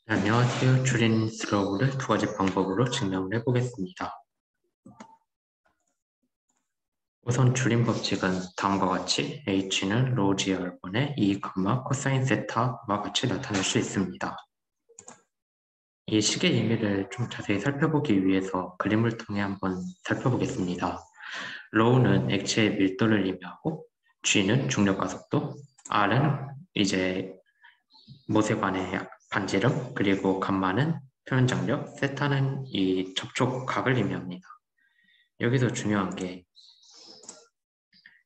네, 안녕하세요. 줄인 슬로우를 두 가지 방법으로 증명을 해보겠습니다. 우선 줄임 법칙은 다음과 같이 h는 로지 열분의 2, 코사인 세타와 같이 나타낼 수 있습니다. 이 식의 의미를 좀 자세히 살펴보기 위해서 그림을 통해 한번 살펴보겠습니다. 로우는 액체의 밀도를 의미하고 g는 중력 가속도, r은 이제 모세관의 반지름, 그리고 감마는 표면 장력, 세타는 이 접촉각을 의미합니다. 여기서 중요한 게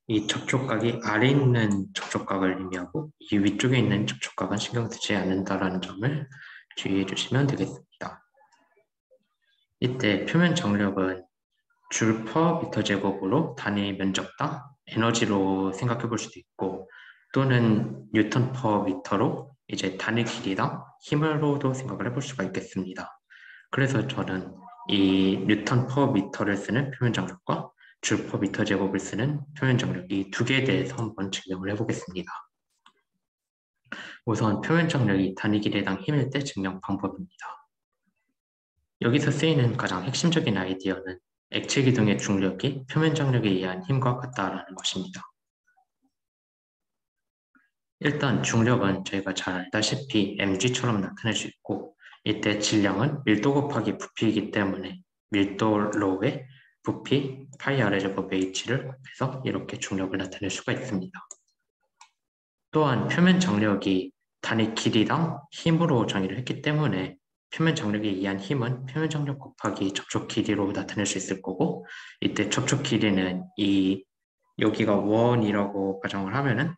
이 접촉각이 아래에 있는 접촉각을 의미하고 이 위쪽에 있는 접촉각은 신경 쓰지 않는다라는 점을 주의해 주시면 되겠습니다. 이때 표면 장력은 줄 퍼 미터 제곱으로 단위 면적당 에너지로 생각해 볼 수도 있고, 또는 뉴턴 퍼 미터로 이제 단위 길이당 힘으로도 생각을 해볼 수가 있겠습니다. 그래서 저는 이 뉴턴 퍼 미터를 쓰는 표면 장력과 줄 퍼 미터 제곱을 쓰는 표면 장력, 이 두 개에 대해서 한번 증명을 해보겠습니다. 우선 표면 장력이 단위 길이당 힘일 때 증명 방법입니다. 여기서 쓰이는 가장 핵심적인 아이디어는 액체 기둥의 중력이 표면 장력에 의한 힘과 같다라는 것입니다. 일단 중력은 저희가 잘 알다시피 mg처럼 나타낼 수 있고, 이때 질량은 밀도 곱하기 부피이기 때문에 밀도 로우에 부피 파이 r 제곱 h를 곱해서 이렇게 중력을 나타낼 수가 있습니다. 또한 표면 장력이 단위 길이당 힘으로 정의를 했기 때문에 표면 장력에 의한 힘은 표면 장력 곱하기 접촉 길이로 나타낼 수 있을 거고, 이때 접촉 길이는 여기가 원이라고 가정을 하면은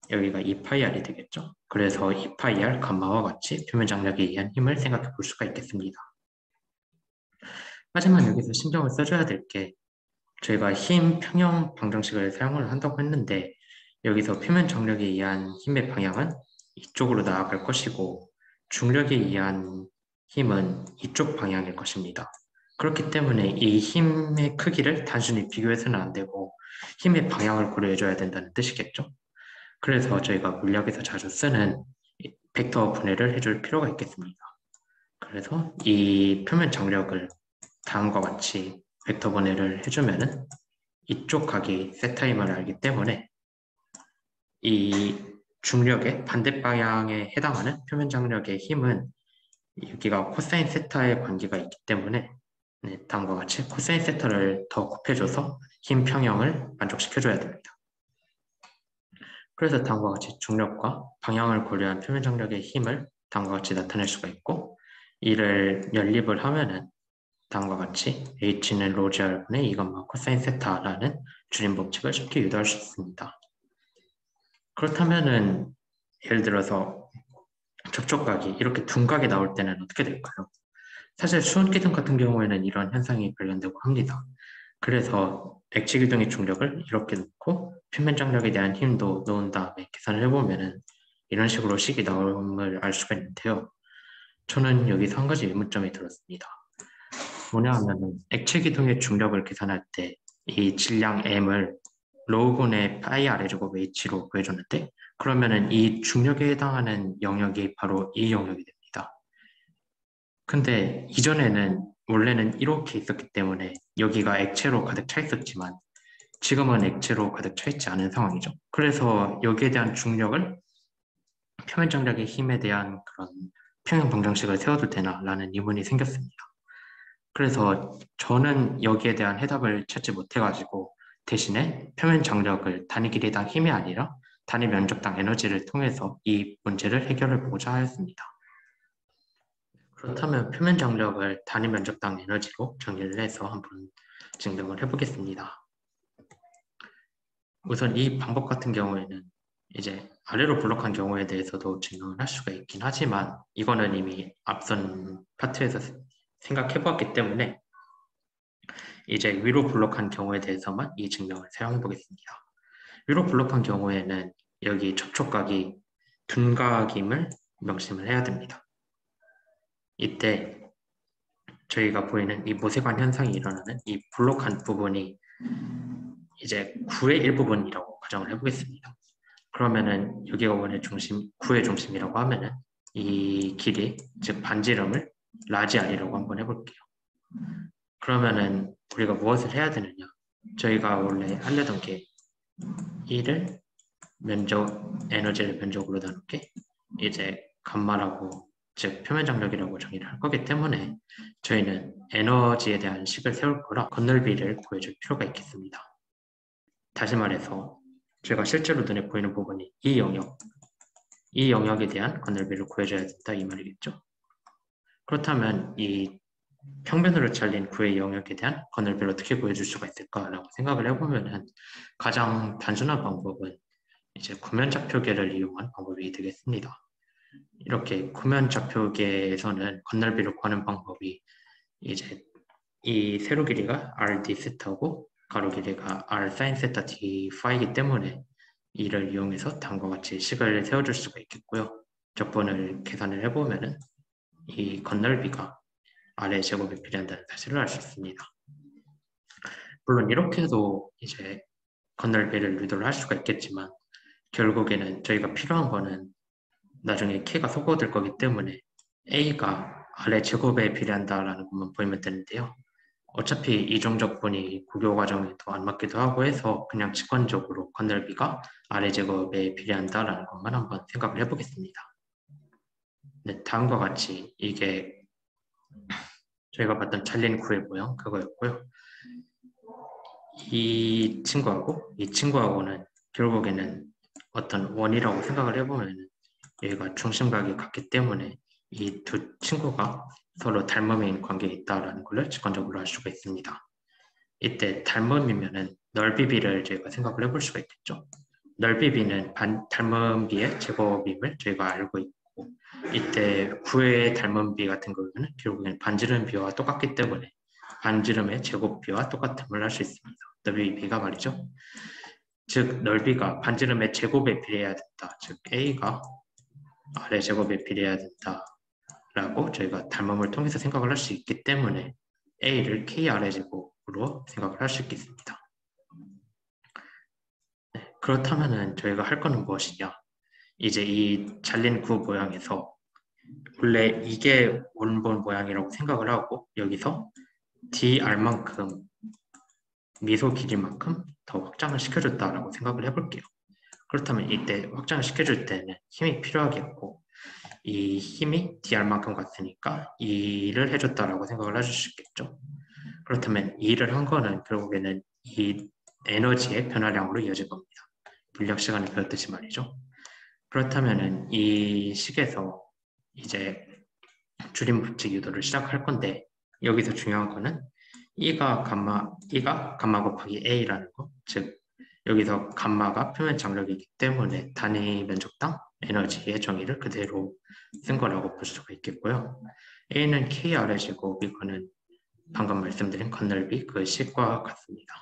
여기가 2파이r이 되겠죠. 그래서 2파이r 감마와 같이 표면 장력에 의한 힘을 생각해 볼 수가 있겠습니다. 하지만 여기서 신경을 써줘야 될 게, 저희가 힘 평형 방정식을 사용을 한다고 했는데 여기서 표면 장력에 의한 힘의 방향은 이쪽으로 나아갈 것이고 중력에 의한 힘은 이쪽 방향일 것입니다. 그렇기 때문에 이 힘의 크기를 단순히 비교해서는 안 되고 힘의 방향을 고려해줘야 된다는 뜻이겠죠. 그래서 저희가 물리학에서 자주 쓰는 벡터 분해를 해줄 필요가 있겠습니다. 그래서 이 표면 장력을 다음과 같이 벡터 분해를 해주면은 이쪽 각이 세타임을 알기 때문에 이 중력의 반대 방향에 해당하는 표면 장력의 힘은 여기가 코사인 세타의 관계가 있기 때문에 다음과 같이 코사인 세타를 더 곱해줘서 힘 평형을 만족시켜줘야 됩니다. 그래서 다음과 같이 중력과 방향을 고려한 표면 장력의 힘을 다음과 같이 나타낼 수가 있고, 이를 연립을 하면은 다음과 같이 h는 로지 r분의 2, 코사인 세타라는 줄임 법칙을 쉽게 유도할 수 있습니다. 그렇다면은 예를 들어서 접촉각이 이렇게 둔각이 나올 때는 어떻게 될까요? 사실 수온 기둥 같은 경우에는 이런 현상이 발견되고 합니다. 그래서 액체 기둥의 중력을 이렇게 놓고 표면 장력에 대한 힘도 놓은 다음에 계산을 해보면은 이런 식으로 식이 나옴을 알 수가 있는데요. 저는 여기서 한 가지 의문점이 들었습니다. 뭐냐 하면은 액체 기둥의 중력을 계산할 때 이 질량 m을 로우분의 파이 r 제곱 h로 구해줬는데, 그러면은 이 중력에 해당하는 영역이 바로 이 영역이 됩니다. 근데 이전에는 원래는 이렇게 있었기 때문에 여기가 액체로 가득 차 있었지만 지금은 액체로 가득 차 있지 않은 상황이죠. 그래서 여기에 대한 중력을 표면 장력의 힘에 대한 그런 평형 방정식을 세워도 되나라는 의문이 생겼습니다. 그래서 저는 여기에 대한 해답을 찾지 못해가지고 대신에 표면 장력을 단위 길이당 힘이 아니라 단위 면적당 에너지를 통해서 이 문제를 해결해 보고자 하였습니다. 그렇다면 표면 장력을 단위 면적당 에너지로 정의를 해서 한번 증명을 해보겠습니다. 우선 이 방법 같은 경우에는 이제 아래로 블록한 경우에 대해서도 증명을 할 수가 있긴 하지만 이거는 이미 앞선 파트에서 생각해 보았기 때문에 이제 위로 블록한 경우에 대해서만 이 증명을 사용해 보겠습니다. 위로 블록한 경우에는 여기 접촉각이 둔각임을 명심을 해야 됩니다. 이때 저희가 보이는 이 모세관 현상이 일어나는 이 블록한 부분이 이제 9의 일부분이라고 가정을 해보겠습니다. 그러면은 여기가 원의 중심, 9의 중심이라고 하면은 이 길이, 즉 반지름을 라지 R이라고 한번 해볼게요. 그러면은 우리가 무엇을 해야 되느냐? 저희가 원래 알려던 게 E를 에너지를 면적으로 나누게 이제 감마라고, 즉 표면 장력이라고 정의를 할 거기 때문에 저희는 에너지에 대한 식을 세울 거라 건널비를 구해줄 필요가 있겠습니다. 다시 말해서 제가 실제로 눈에 보이는 부분이 이 영역에 대한 건널비를 구해줘야 된다 이 말이겠죠. 그렇다면 이 평면으로 잘린 구의 영역에 대한 건널비를 어떻게 구해줄 수가 있을까라고 생각을 해보면 가장 단순한 방법은 이제 구면좌표계를 이용한 방법이 되겠습니다. 이렇게 구면좌표계에서는 건널비를 구하는 방법이 이제 이 세로 길이가 r d 세타고 가로 길이가 r sin 세타 d 파이이기 때문에 이를 이용해서 다음과 같이 식을 세워줄 수가 있겠고요. 적분을 계산을 해보면은 이 건널비가 r의 제곱에 비례한다는 사실을 알 수 있습니다. 물론 이렇게 해도 이제 건널비를 유도를 할 수가 있겠지만 결국에는 저희가 필요한 거는 나중에 k가 소거될 거기 때문에 a가 r의 제곱에 비례한다라는 것만 보이면 되는데요. 어차피 이중적분이 국요 과정에도 안 맞기도 하고 해서 그냥 직관적으로 건널비가 r의 제곱에 비례한다라는 것만 한번 생각을 해보겠습니다. 네, 다음과 같이 이게 저희가 봤던 잘린 구의 모형 그거였고요. 이 친구하고는 결국에는 어떤 원이라고 생각을 해보면 여기가 중심각이 같기 때문에 이 두 친구가 서로 닮음인 관계에 있다는 걸 직관적으로 알 수가 있습니다. 이때 닮음이면은 넓이비를 저희가 생각을 해볼 수가 있겠죠. 넓이비는 닮음비의 제곱임을 저희가 알고 있고 이때 구의 닮음비 같은 경우는 결국엔 반지름비와 똑같기 때문에 반지름의 제곱비와 똑같음을 할 수 있습니다. 넓이비가 말이죠. 즉 넓이가 반지름의 제곱에 비례해야 된다. 즉 A가 R의 제곱에 비례해야 된다라고 저희가 닮음을 통해서 생각을 할 수 있기 때문에 A를 KR의 제곱으로 생각을 할 수 있겠습니다. 네, 그렇다면 저희가 할 거는 무엇이냐? 이제 이 잘린 구 모양에서 원래 이게 원본 모양이라고 생각을 하고 여기서 DR만큼 미소 길이만큼 더 확장을 시켜줬다라고 생각을 해볼게요. 그렇다면 이때 확장을 시켜줄 때는 힘이 필요하겠고 이 힘이 DR만큼 같으니까 2를 해줬다라고 생각을 해줄 수 있겠죠. 그렇다면 2를 한 거는 결국에는 이 에너지의 변화량으로 이어질 겁니다. 물리학 시간에 배웠듯이 말이죠. 그렇다면 이 식에서 이제 줄임 법칙 유도를 시작할 건데 여기서 중요한 거는 E가 감마 곱하기 A라는 거, 즉 여기서 감마가 표면 장력이기 때문에 단위 면적당 에너지의 정의를 그대로 쓴 거라고 볼 수가 있겠고요. A는 KR의 제곱, 이거는 방금 말씀드린 건널비 그 식과 같습니다.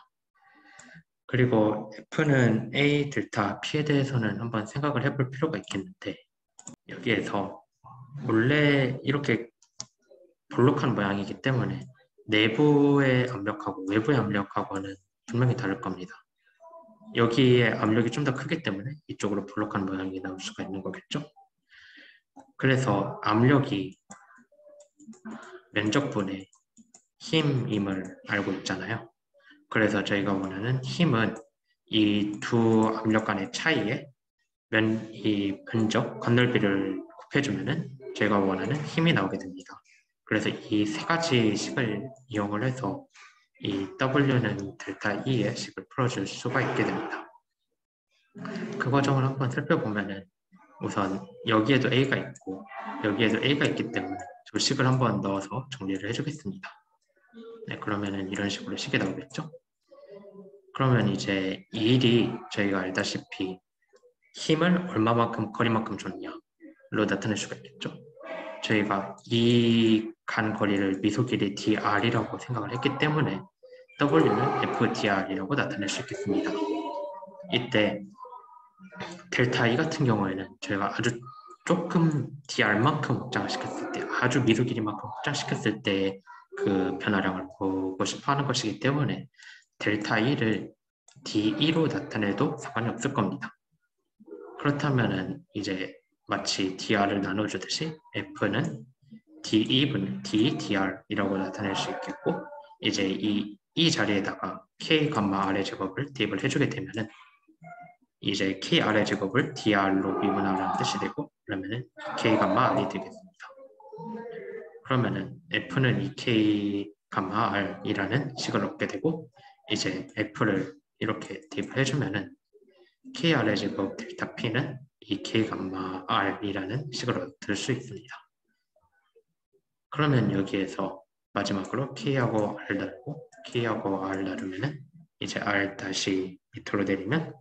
그리고 F는 A, 델타, P에 대해서는 한번 생각을 해볼 필요가 있겠는데 여기에서 원래 이렇게 볼록한 모양이기 때문에 내부의 압력하고 외부의 압력하고는 분명히 다를 겁니다. 여기에 압력이 좀 더 크기 때문에 이쪽으로 볼록한 모양이 나올 수가 있는 거겠죠. 그래서 압력이 면적분의 힘임을 알고 있잖아요. 그래서 저희가 원하는 힘은 이 두 압력 간의 차이에 이 면적, 건널비를 곱해주면은 저희가 원하는 힘이 나오게 됩니다. 그래서 이 세 가지 식을 이용을 해서 이 W는 델타 E의 식을 풀어줄 수가 있게 됩니다. 그 과정을 한번 살펴보면은 우선 여기에도 A가 있고 여기에도 A가 있기 때문에 두 식을 한번 넣어서 정리를 해주겠습니다. 네, 그러면은 이런 식으로 식이 나오겠죠? 그러면 이제 이 일이 저희가 알다시피 힘을 얼마만큼 거리만큼 줬냐로 나타낼 수가 있겠죠. 저희가 이 간 거리를 미소 길이 dr이라고 생각을 했기 때문에 w는 fdr이라고 나타낼 수 있겠습니다. 이때 델타 E 같은 경우에는 저희가 아주 조금 dr만큼 확장을 시켰을 때, 아주 미소 길이만큼 확장시켰을 때 그 변화량을 보고 싶어 하는 것이기 때문에 델타 E를 D2로 나타내도 상관이 없을 겁니다. 그렇다면은 이제 마치 dr을 나눠주듯이 f는 d2분의 d, dr이라고 나타낼 수 있겠고, 이제 이 자리에다가 k, r의 제곱을 대입을 해주게 되면은 이제 k, r의 제곱을 dr로 미분하라는 뜻이 되고, 그러면은 k, r이 되겠습니다. 그러면은 f는 이 k, r이라는 식을 얻게 되고, 이제 f를 이렇게 대입을 해주면은 k, r의 제곱 델타 p는 이 k, r이라는 식을 얻을 수 있습니다. 그러면 여기에서 마지막으로 k하고 r 나누고 k하고 r 나누면은 이제 r 다시 밑으로 내리면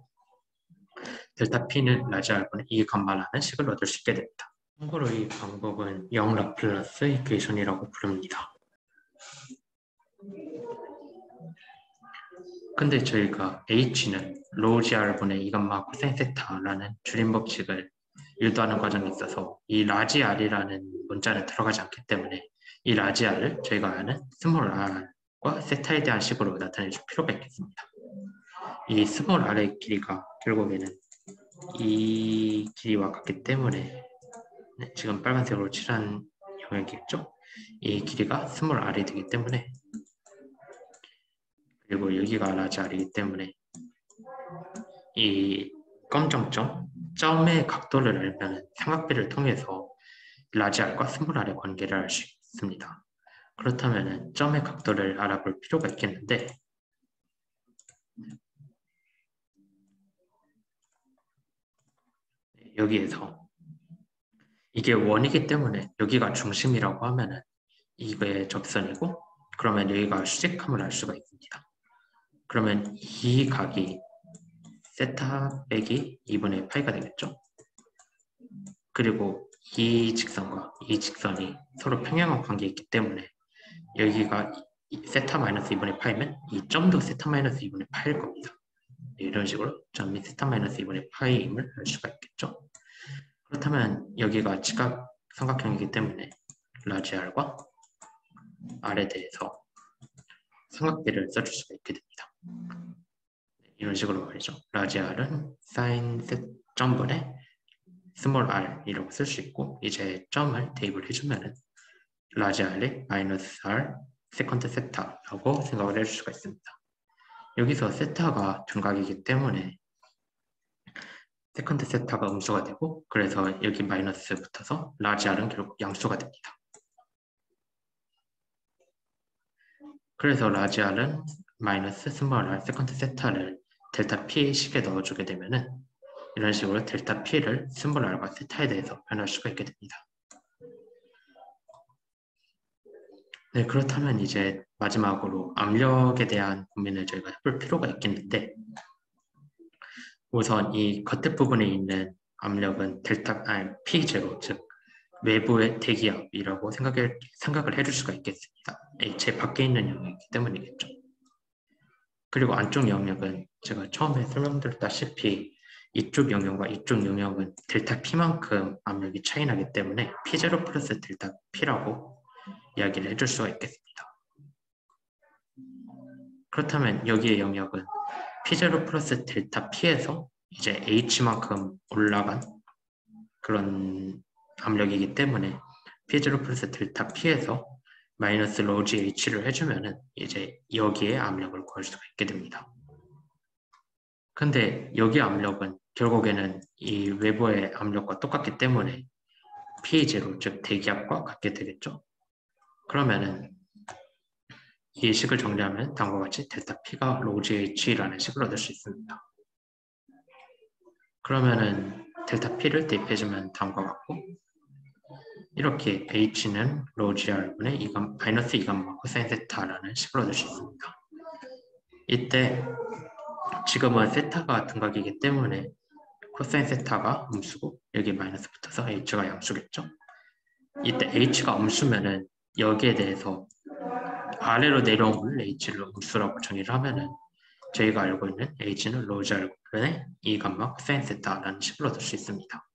델타 p는 라지 r분의 2 감마라는 식을 얻을 수 있게 됩니다. 참고로 이 방법은 영 라플라스 이퀘이션이라고 부릅니다. 근데 저희가 h는 로지 r분의 2 감마 코사인 세타라는 줄임 법칙을 유도하는 과정에 있어서 이 라지 r이라는 문자는 들어가지 않기 때문에 이 라지 r을 저희가 아는 스몰 r과 세타에 대한 식으로 나타내줄 필요가 있겠습니다. 이 스몰 r의 길이가 결국에는 이 길이와 같기 때문에 지금 빨간색으로 칠한 영역이겠죠? 이 길이가 스몰 r이 되기 때문에, 그리고 여기가 라지 r이기 때문에 이 검정점, 점의 각도를 알면 삼각비를 통해서 라지 r과 스몰 r의 관계를 알 수 있습니다. 그렇다면 점의 각도를 알아볼 필요가 있겠는데, 여기에서 이게 원이기 때문에 여기가 중심이라고 하면은 이게 접선이고, 그러면 여기가 수직함을 알 수가 있습니다. 그러면 이 각이 세타 빼기 2분의 파이가 되겠죠? 그리고 이 직선과 이 직선이 서로 평행한 관계에 있기 때문에 여기가 세타 마이너스 2분의 파이면 이 점도 세타 마이너스 2분의 파일 겁니다. 이런 식으로 점이 세타 마이너스 2분의 파이임을 알 수가 있겠죠? 그렇다면 여기가 지각 삼각형이기 때문에 라지 r과 r에 대해서 삼각비를 써줄 수가 있게 됩니다. 이런 식으로 말이죠. 라지 r은 사인 점분의 스몰 r이라고 쓸 수 있고, 이제 점을 대입을 해주면은 라지 r이 마이너스 r 세컨드 세타라고 생각을 해줄 수가 있습니다. 여기서 세타가 둔각이기 때문에 세컨드 세타가 음수가 되고, 그래서 여기 마이너스 붙어서 라지 r은 결국 양수가 됩니다. 그래서 라지 r은 마이너스 스몰 r 세컨드 세타를 델타 p의 식에 넣어주게 되면은 이런 식으로 델타 p를 스몰 r과 세타에 대해서 변할 수가 있게 됩니다. 네, 그렇다면 이제 마지막으로 압력에 대한 고민을 저희가 해볼 필요가 있겠는데, 우선 이 겉에 부분에 있는 압력은 P0, 즉 외부의 대기압이라고 생각을 해줄 수가 있겠습니다. 제 밖에 있는 영역이기 때문이겠죠. 그리고 안쪽 영역은 제가 처음에 설명드렸다시피 이쪽 영역과 이쪽 영역은 델타 P만큼 압력이 차이 나기 때문에 P0 플러스 델타 P라고 이야기를 해줄 수가 있겠습니다. 그렇다면 여기의 영역은 P0 플러스 델타 P에서 이제 H만큼 올라간 그런 압력이기 때문에 P0 플러스 델타 P에서 마이너스 로지 H를 해주면은 이제 여기에 압력을 구할 수가 있게 됩니다. 근데 여기 압력은 결국에는 이 외부의 압력과 똑같기 때문에 P0, 즉 대기압과 같게 되겠죠. 그러면은 이 식을 정리하면 다음과 같이 델타 P가 로지 H라는 식을 얻을 수 있습니다. 그러면은 델타 P를 대입해주면 다음과 같고, 이렇게 H는 로지 R분의 마이너스 2감마 코사인 세타라는 식을 얻을 수 있습니다. 이때 지금은 세타가 둔각이기 때문에 코사인 세타가 음수고 여기 마이너스 붙어서 H가 양수겠죠. 이때 H가 음수면은 여기에 대해서 아래로 내려온 H를 음수라고 정의를 하면은 저희가 알고 있는 H는 로지 R분의 2감마 코사인 세타라는 식을 얻을 수 있습니다.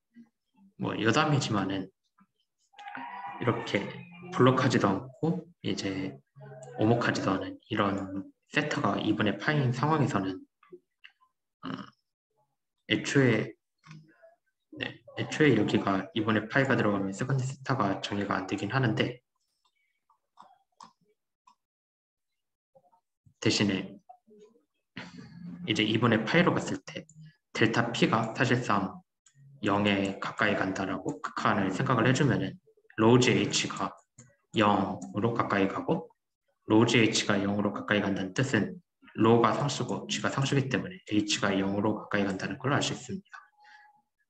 뭐 여담이지만은 이렇게 블록하지도 않고 이제 오목하지도 않은 이런 세타가 2분의 파이인 상황에서는 애초에 네, 애초에 여기가 2분의 파이가 들어가면 세컨드 세타가 정의가 안 되긴 하는데 대신에 이제 2분의 파이로 갔을 때 델타 p가 사실상 0에 가까이 간다라고 극한을 생각을 해주면은 로우 h가 0으로 가까이 가고 로우 h가 0으로 가까이 간다는 뜻은 로가 상수고 g가 상수기 때문에 h가 0으로 가까이 간다는 걸 알 수 있습니다.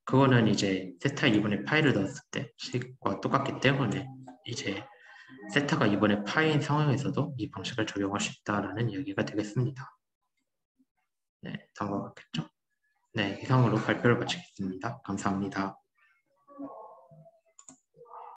그거는 이제 세타 2분의 파이를 넣었을 때 식과 똑같기 때문에 이제 세타가 2분의 파이인 상황에서도 이 방식을 적용할 수 있다라는 이야기가 되겠습니다. 네, 다음과 같겠죠? 네, 이상으로 발표를 마치겠습니다. 감사합니다.